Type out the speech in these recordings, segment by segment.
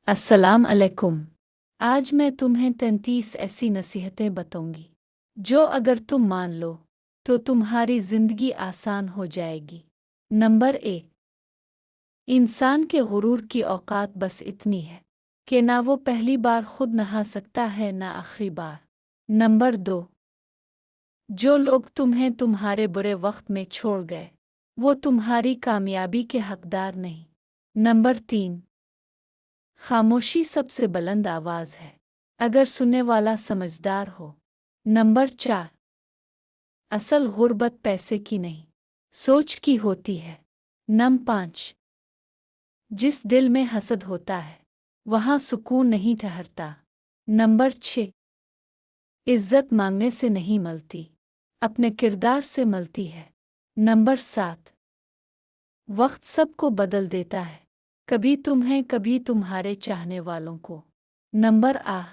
अस्सलाम अलैकुम। आज मैं तुम्हें 33 ऐसी नसीहतें बताऊंगी जो अगर तुम मान लो तो तुम्हारी जिंदगी आसान हो जाएगी। नंबर 1। इंसान के गुरूर की औकात बस इतनी है कि ना वो पहली बार खुद नहा सकता है ना आखिरी बार। नंबर 2। जो लोग तुम्हें तुम्हारे बुरे वक्त में छोड़ गए वो तुम्हारी कामयाबी के हकदार नहीं। नंबर 3। खामोशी सबसे बुलंद आवाज़ है अगर सुनने वाला समझदार हो। नंबर 4। असल गुर्बत पैसे की नहीं सोच की होती है। नंबर 5। जिस दिल में हसद होता है वहाँ सुकून नहीं ठहरता। नंबर 6। इज्जत मांगने से नहीं मिलती अपने किरदार से मिलती है। नंबर 7। वक्त सबको बदल देता है कभी तुम्हें कभी तुम्हारे चाहने वालों को। नंबर 8।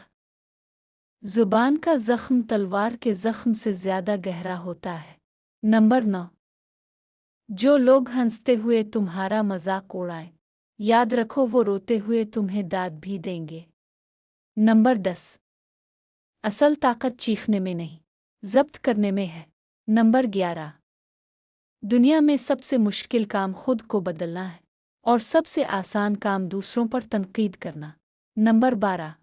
जुबान का जख्म तलवार के जख्म से ज्यादा गहरा होता है। नंबर 9। जो लोग हंसते हुए तुम्हारा मजाक उड़ाएं याद रखो वो रोते हुए तुम्हें दाद भी देंगे। नंबर 10। असल ताकत चीखने में नहीं जब्त करने में है। नंबर 11। दुनिया में सबसे मुश्किल काम खुद को बदलना है और सबसे आसान काम दूसरों पर तनकीद करना। नंबर 12।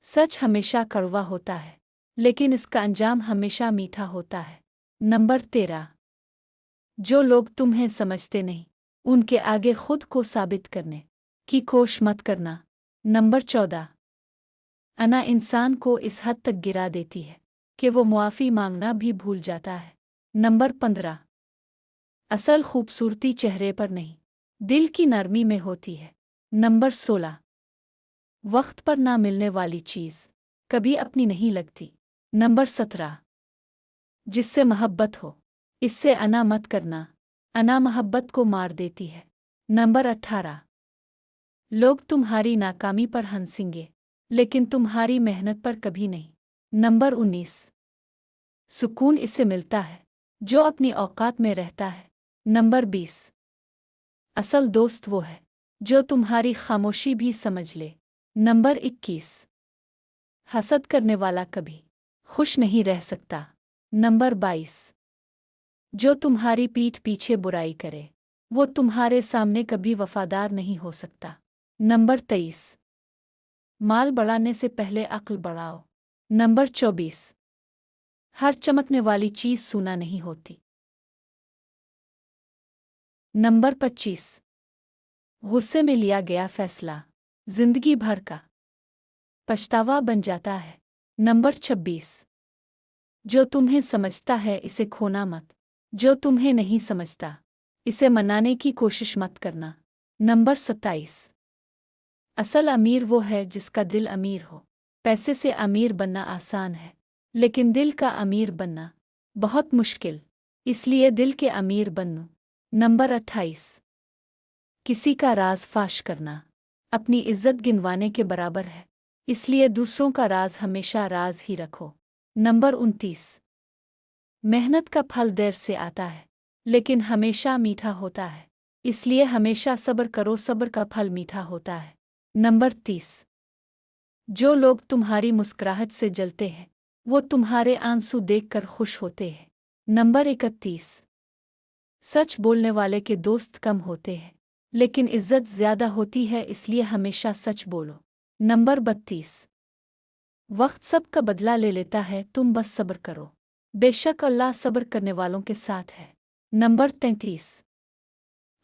सच हमेशा कड़वा होता है लेकिन इसका अंजाम हमेशा मीठा होता है। नंबर 13। जो लोग तुम्हें समझते नहीं उनके आगे खुद को साबित करने की कोशिश मत करना। नंबर 14। अना इंसान को इस हद तक गिरा देती है कि वो मुआफ़ी मांगना भी भूल जाता है। नंबर 15। असल खूबसूरती चेहरे पर नहीं दिल की नरमी में होती है। नंबर 16। वक्त पर ना मिलने वाली चीज़ कभी अपनी नहीं लगती। नंबर 17। जिससे मोहब्बत हो इससे अना मत करना अना मोहब्बत को मार देती है। नंबर 18। लोग तुम्हारी नाकामी पर हंसेंगे लेकिन तुम्हारी मेहनत पर कभी नहीं। नंबर 19। सुकून इससे मिलता है जो अपनी औकात में रहता है। नंबर 20। असल दोस्त वो है जो तुम्हारी खामोशी भी समझ ले। नंबर 21। हसद करने वाला कभी खुश नहीं रह सकता। नंबर 22। जो तुम्हारी पीठ पीछे बुराई करे वो तुम्हारे सामने कभी वफादार नहीं हो सकता। नंबर 23। माल बढ़ाने से पहले अक्ल बढ़ाओ। नंबर 24। हर चमकने वाली चीज़ सूना नहीं होती। नंबर 25। गुस्से में लिया गया फैसला जिंदगी भर का पछतावा बन जाता है। नंबर 26। जो तुम्हें समझता है इसे खोना मत जो तुम्हें नहीं समझता इसे मनाने की कोशिश मत करना। नंबर 27। असल अमीर वो है जिसका दिल अमीर हो। पैसे से अमीर बनना आसान है लेकिन दिल का अमीर बनना बहुत मुश्किल इसलिए दिल के अमीर बनो। नंबर 28। किसी का राज फाश करना अपनी इज्जत गिनवाने के बराबर है इसलिए दूसरों का राज हमेशा राज ही रखो। नंबर 29। मेहनत का फल देर से आता है लेकिन हमेशा मीठा होता है इसलिए हमेशा सब्र करो सब्र का फल मीठा होता है। नंबर 30। जो लोग तुम्हारी मुस्कुराहट से जलते हैं वो तुम्हारे आंसू देखकर खुश होते हैं। नंबर 31। सच बोलने वाले के दोस्त कम होते हैं लेकिन इज्जत ज्यादा होती है इसलिए हमेशा सच बोलो। नंबर 32। वक्त सबका बदला ले लेता है तुम बस सब्र करो बेशक अल्लाह सब्र करने वालों के साथ है। नंबर 33।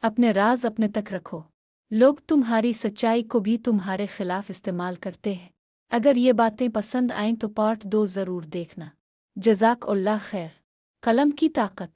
अपने राज अपने तक रखो लोग तुम्हारी सच्चाई को भी तुम्हारे खिलाफ इस्तेमाल करते हैं। अगर ये बातें पसंद आएं तो पार्ट 2 ज़रूर देखना। जज़ाक अल्लाह खैर। कलम की ताकत।